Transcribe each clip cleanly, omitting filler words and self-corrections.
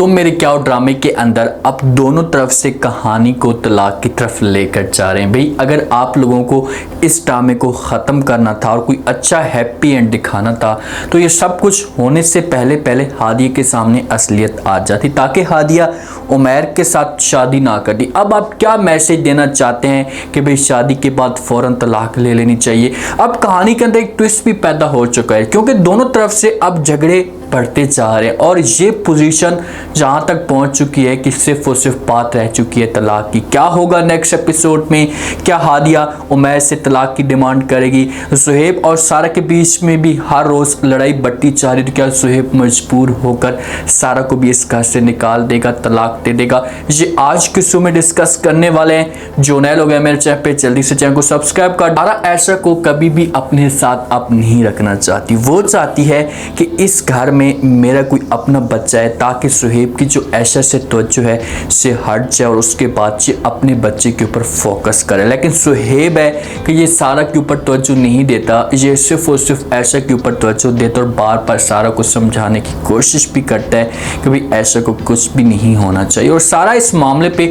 तुम मेरे क्या हो ड्रामे के अंदर अब दोनों तरफ से कहानी को तलाक की तरफ लेकर जा रहे हैं। भाई अगर आप लोगों को इस ड्रामे को ख़त्म करना था और कोई अच्छा हैप्पी एंड दिखाना था तो ये सब कुछ होने से पहले पहले हादिया के सामने असलियत आ जाती, ताकि हादिया उमैर के साथ शादी ना करती। अब आप क्या मैसेज देना चाहते हैं कि भाई शादी के बाद फ़ौरन तलाक ले लेनी चाहिए। अब कहानी के अंदर एक ट्विस्ट भी पैदा हो चुका है, क्योंकि दोनों तरफ से अब झगड़े बढ़ते जा रहे हैं और ये पोजीशन जहां तक पहुंच चुकी है कि सिर्फ और सिर्फ बात रह चुकी है तलाक की। क्या होगा नेक्स्ट एपिसोड में? क्या हादिया उमैर से तलाक की डिमांड करेगी? सुहेब और सारा के बीच में भी हर रोज लड़ाई बढ़ती जा रही, तो क्या सुहेब मजबूर होकर सारा को भी इस घर से निकाल देगा, तलाक दे देगा? ये आज के शो में डिस्कस करने वाले हैं। जो नए लोग हैं मेरे चैनल पे जल्दी से चैनल को सब्सक्राइब कर। सारा ऐशा को कभी भी अपने साथ अब नहीं रखना चाहती। वो चाहती है कि इस घर में मेरा कोई अपना बच्चा है, ताकि सुहेब की जो ऐशा से तवज्जो है से हट जाए और उसके बाद से अपने बच्चे के ऊपर फोकस करे। लेकिन सुहेब है कि ये सारा के ऊपर तवज्जो नहीं देता, ये सिर्फ और सिर्फ ऐशा के ऊपर तवज्जो देता और बार बार सारा को समझाने की कोशिश भी करता है कि भाई ऐशा को कुछ भी नहीं होना चाहिए। और सारा इस मामले पे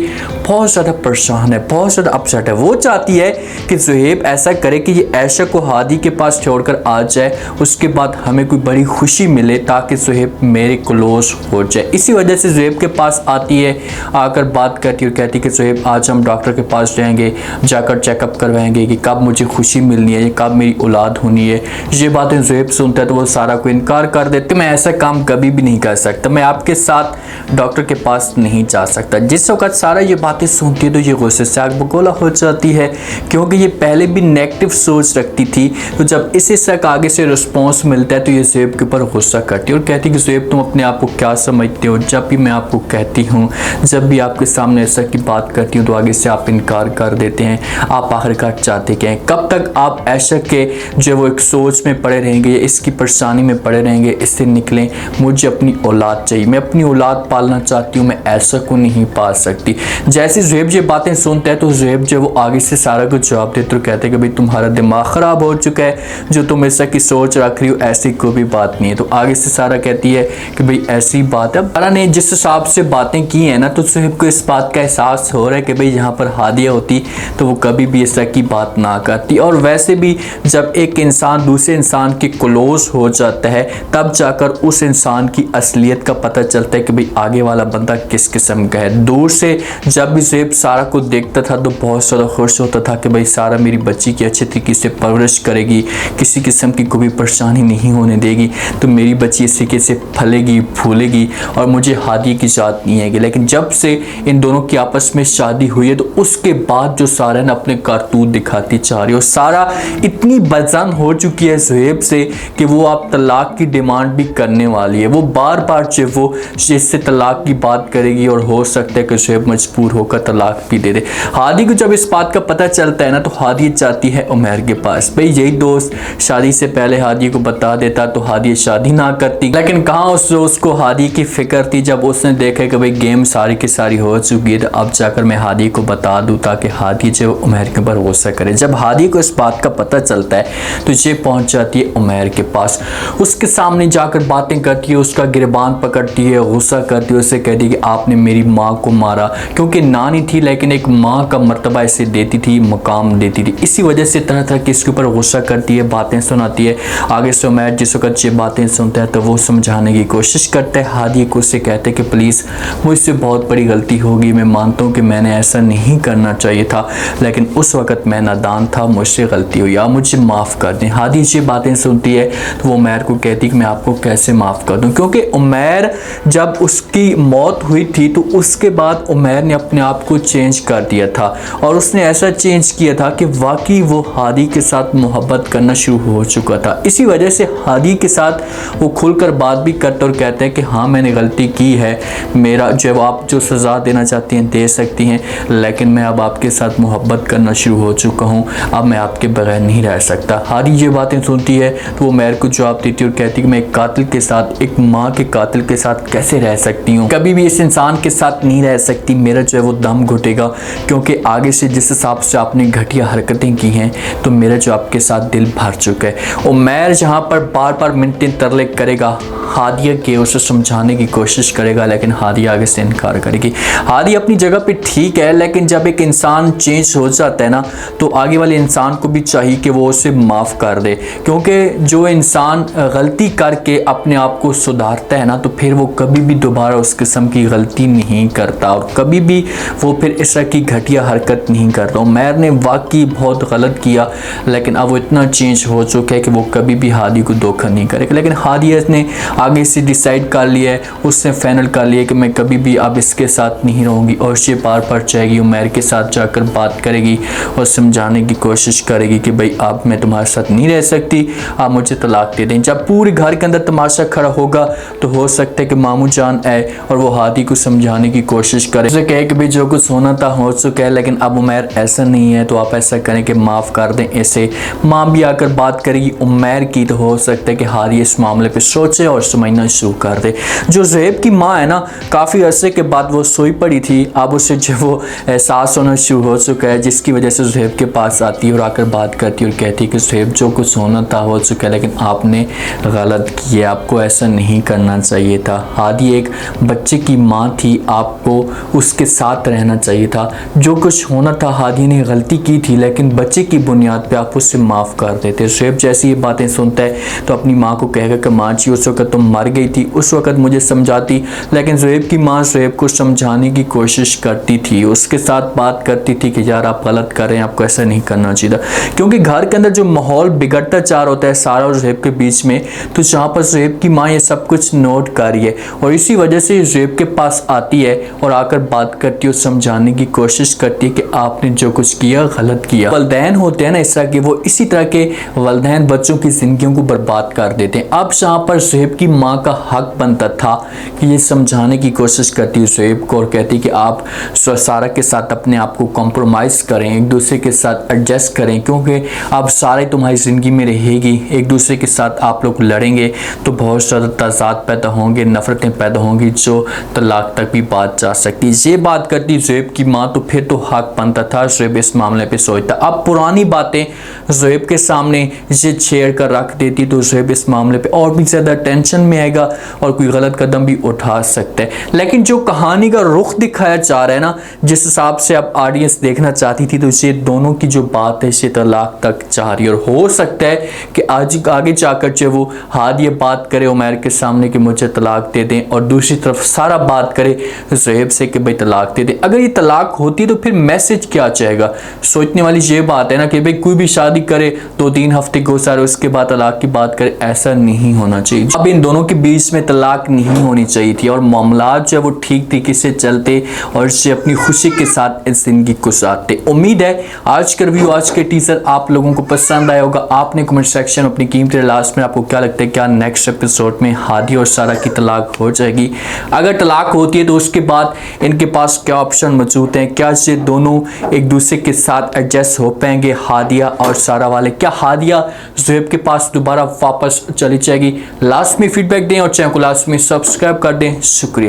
बहुत ज़्यादा परेशान है, बहुत ज़्यादा अपसेट है। वो चाहती है कि सुहेब ऐसा करे कि ये ऐशा को हादी के पास छोड़कर आ जाए, उसके बाद हमें कोई बड़ी खुशी मिले ताकि सुहेब मेरे क्लोज हो जाए। इसी वजह से सुहेब के पास आती है, आकर बात करती है और कहती है कि सुहेब आज हम डॉक्टर के पास जाएंगे, जाकर चेकअप करवाएंगे कि कब मुझे खुशी मिलनी है, कब मेरी औलाद होनी है। ये बातें सुहेब सुनता है तो वो सारा को इनकार कर देते, मैं ऐसा काम कभी भी नहीं कर सकता, मैं आपके साथ डॉक्टर के पास नहीं जा सकता। जिस वक्त सारा ये बातें सुनती है तो ये गुस्से से आग बगोला हो जाती है, क्योंकि ये पहले भी नेगेटिव सोच रखती थी। तो जब इसे तक आगे से रिस्पॉन्स मिलता है तो ये सुहेब के ऊपर गुस्सा करती है और कहती है कि सुहेब तुम अपने आप को क्या समझते हो? जब भी मैं आपको कहती हूँ, जब भी आपके सामने ऐसा की बात करती हूँ तो आगे से आप इनकार कर देते हैं। आप आखिरकार चाहते क्या हैं? कब तक आप ऐशा के जो वो एक सोच में पड़े रहेंगे, इसकी परेशानी में पड़े रहेंगे? इससे निकलें, मुझे अपनी औलाद चाहिए, मैं अपनी औलाद पालना चाहती हूँ, मैं ऐशा को नहीं पाल सकती। जैसे सुहेब ये बातें सुनता है तो सुहेब जो वो आगे से सारा को जवाब देते तो कहते हैं कि भाई तुम्हारा दिमाग ख़राब हो चुका है, जो तुम ऐसा की सोच रख रही हो ऐसी कोई भी बात नहीं है। तो आगे से सारा कहती है कि भाई ऐसी बात है। सारा ने जिस हिसाब से बातें की हैं ना, तो सुहेब को इस बात का एहसास हो रहा है कि भाई यहाँ पर हादिया होती तो वो कभी भी ऐसा की बात ना करती। और वैसे भी जब एक इंसान दूसरे इंसान के क्लोज हो जाता है तब जाकर उस इंसान की असलियत का पता चलता है कि भाई आगे वाला बंदा किस किस्म का है। दूर से जब भी सुहेब सारा को देखता था तो बहुत ज़्यादा खुश होता था कि भाई सारा मेरी बच्ची की अच्छे तरीके से परवरिश करेगी, किसी किस्म की कोई परेशानी नहीं होने देगी, तो मेरी बच्ची इस तरीके से फलेगी फूलेगी और मुझे हादी की याद नहीं आएगी। लेकिन जब से इन दोनों की आपस में शादी हुई है तो उसके बाद जो सारा ने अपने कारतूत दिखाती जा रही है और सारा इतनी बेजान हो चुकी है सुहेब से कि वो आप तलाक की डिमांड भी करने वाली है। वो बार बार जो वो इससे तलाक की बात करेगी और हो सकता है कि सुहेब मजबूर होकर तलाक भी दे दे। हादी को जब इस बात का पता चलता है ना तो हादी चाहती है उमैर के पास। भाई यही दोस्त शादी से पहले हादी को बता देता तो हादी शादी ना करती, लेकिन कहाँ उस दोस्त को हादी की फिक्र थी। जब उसने देखा कि भाई गेम सारी की सारी हो चुकी है तो अब जाकर मैं हादी को बता दूं ताकि हादी जो उमैर के ऊपर गुस्सा करे। जब हादी को इस बात का पता चलता है तो ये पहुंच जाती है उमैर के पास, उसके सामने जाकर बातें करती है, उसका गिरबान पकड़ती है, गुस्सा करती है, उससे कहती है कि आपने मेरी माँ को मारा, क्योंकि नानी थी लेकिन एक माँ का मर्तबा इसे देती थी, मकाम देती थी। इसी वजह से तरह तरह की इसके ऊपर गुस्सा करती है, बातें सुनाती है। आगे से उमैर जिस वक्त ये बातें सुनता है तो वो समझाने की कोशिश करता है हादी को, उससे कहते हैं कि प्लीज़ मुझसे बहुत बड़ी गलती होगी, मैं मानता हूँ कि मैंने ऐसा नहीं करना चाहिए था, लेकिन उस वक्त मैं नादान था, मुझसे गलती हुई, आप मुझे माफ़ कर दें। हादी ये बातें सुनती है तो वो उमैर को कहती है कि मैं आपको कैसे माफ़ कर दूँ, क्योंकि उमैर जब उसकी मौत हुई थी तो उसके बाद उमैर ने अपने आप को चेंज कर दिया था और उसने ऐसा चेंज किया था कि वाकई वो हादी के साथ मोहब्बत करना शुरू हो चुका था। इसी वजह से हादी के साथ वो खुलकर बात भी करते और कहते हैं कि हाँ मैंने गलती की है, मेरा जब आप जो सज़ा देना चाहती हैं दे सकती हैं, लेकिन मैं अब आपके साथ मोहब्बत करना शुरू हो चुका हूँ, अब मैं आपके बगैर नहीं रह सकता। हादी ये बातें सुनती है तो वो उमैर को जवाब देती है और कहती है कि मैं एक कातिल के साथ, एक माँ के कातिल के साथ कैसे रह सकती हूँ, कभी भी इस इंसान के साथ नहीं रह सकती, मेरा जो है वो दम घुटेगा, क्योंकि आगे से जिस हिसाब से आपने घटिया हरकतें की हैं तो मेरा जो आपके साथ दिल भर चुका है। उमैर जहाँ पर बार बार मिनटें तरले करे जाएगा, हादिया के उसे समझाने की कोशिश करेगा, लेकिन हादिया आगे से इनकार करेगी। हादिया अपनी जगह पे ठीक है, लेकिन जब एक इंसान चेंज हो जाता है ना, तो आगे वाले इंसान को भी चाहिए कि वो उसे माफ़ कर दे, क्योंकि जो इंसान गलती करके अपने आप को सुधारता है ना, तो फिर वो कभी भी दोबारा उस किस्म की गलती नहीं करता और कभी भी वो फिर इस तरह की घटिया हरकत नहीं करता। उमैर ने वाकई बहुत गलत किया, लेकिन अब वो इतना चेंज हो चुका है कि वो कभी भी हादी को धोखा नहीं करेगा। लेकिन हादिया ने आगे से डिसाइड कर लिया है, उसने फाइनल कर लिया कि मैं कभी भी अब इसके साथ नहीं रहूँगी और ये बार बार जाएगी, उमैर के साथ जाकर बात करेगी और समझाने की कोशिश करेगी कि भाई अब मैं तुम्हारे साथ नहीं रह सकती, आप मुझे तलाक दे दें। जब पूरे घर के अंदर तमाशा खड़ा होगा तो हो सकता है कि मामू जान आए और वो हादी को समझाने की कोशिश करे, उसे कहे कि भाई जो कुछ होना था हो चुका है, लेकिन अब उमैर ऐसा नहीं है, तो आप ऐसा करें कि माफ़ कर दें इसे। माँ भी आकर बात करेगी उमैर की, तो हो सकता है कि हादी इस मामले पर सोचे और समझना शुरू कर दे। जो ज़ुहैब की माँ है ना, काफ़ी अरसे के बाद वो सोई पड़ी थी, अब उसे जो वो एहसास होना शुरू हो चुका है, जिसकी वजह से ज़ुहैब के पास आती है और आकर बात करती है और कहती है कि ज़ुहैब जो कुछ होना था हो चुका है, लेकिन आपने गलत किया, आपको ऐसा नहीं करना चाहिए था। हादी एक बच्चे की माँ थी, आपको उसके साथ रहना चाहिए था। जो कुछ होना था हादी ने गलती की थी, लेकिन बच्चे की बुनियाद पे आप उससे माफ़ कर देते। ज़ुहैब जैसी ये बातें सुनता है तो अपनी माँ को कहेगा कि माँ जी उस वक़्त तुम मर गई थी, उस वक़्त मुझे समझाती। लेकिन ज़ुहैब की माँ ज़ुहैब को समझाने की कोशिश करती थी, उसके साथ बात करती थी कि यार आप गलत कर रहे हैं, आपको ऐसा नहीं करना चाहिए था। क्योंकि घर के अंदर जो माहौल बिगड़ता चार होता है सारा और ज़ुहैब के बीच में, तो जहाँ पर ज़ुहैब की माँ ये सब कुछ नोट कर रही है और इसी वजह से ज़ुहैब के पास आती है और आकर बात करती है और समझाने की कोशिश करती है कि आपने जो कुछ किया गलत किया। वालिदैन होते हैं ना इस तरह के, वो इसी तरह के वालिदैन बच्चों की ज़िंदगियों को बर्बाद कर देते हैं। अब जहाँ पर ज़ुहैब की माँ का हक बनता था कि ये समझाने की कोशिश करती है ज़ुहैब को और कहती है कि आप सारा के साथ अपने आप को कॉम्प्रोमाइज़ करें, एक दूसरे के साथ एडजस्ट करें, क्योंकि अब सारे तुम्हारी ज़िंदगी में रहेगी, एक दूसरे के साथ आप लोग लड़ेंगे तो बहुत ज़्यादा तज़ाद पैदा होंगे, नफ़रतें पैदा होंगी, जो तलाक तक भी बात जा सकती। ये बात करती ज़ुहैब की माँ, तो फिर तो हक बनता था ज़ुहैब इस मामले पे सोचता। अब पुरानी बातें ज़ुहैब के सामने ये छेड़ कर रख देती तो ज़ुहैब इस मामले पे और भी ज़्यादा टेंशन में आएगा और कोई गलत कदम भी उठा सकता है। लेकिन जो कहानी का रुख दिखाया जा रहा है ना, जिस हिसाब से अब ऑडियंस देखना चाहती थी, तो ये दोनों की जो बात है ये तलाक तक जा रही है और हो सकता है कि आज आगे जाकर जो वो हादिया बात करे उमैर के सामने कि मुझे तलाक दे दें, और दूसरी तरफ सारा बात करे ज़ुहैब से कि भाई तलाक दे दें। अगर ये तलाक होती तो फिर मैसेज क्या जाएगा? सोचने वाली ये बात है ना कि भाई कोई भी शादी करे 2-3 हफ्ते गुजारे उसके बाद तलाक की बात करे, ऐसा नहीं होना चाहिए। अब इन दोनों के बीच में तलाक नहीं होनी चाहिए थी और मामलात जो है वो ठीक तरीके से चलते और इससे अपनी खुशी के साथ इस जिंदगी गुजारते। उम्मीद है आज का रिव्यू, आज के टीजर आप लोगों को पसंद आया होगा। आपने कमेंट सेक्शन अपनी कीमती लास्ट में आपको क्या लगता है, क्या नेक्स्ट एपिसोड में हादी और सारा की तलाक हो जाएगी? अगर तलाक होती है तो उसके बाद इनके पास क्या ऑप्शन मौजूद हैं? क्या ये दोनों एक दूसरे के साथ एडजस्ट हो पाएंगे, हादिया और सारा वाले? क्या हादिया ज़ुहैब के पास दोबारा वापस चली जाएगी? लास्ट में फीडबैक दें और चैनल को लास्ट में सब्सक्राइब कर दें। शुक्रिया।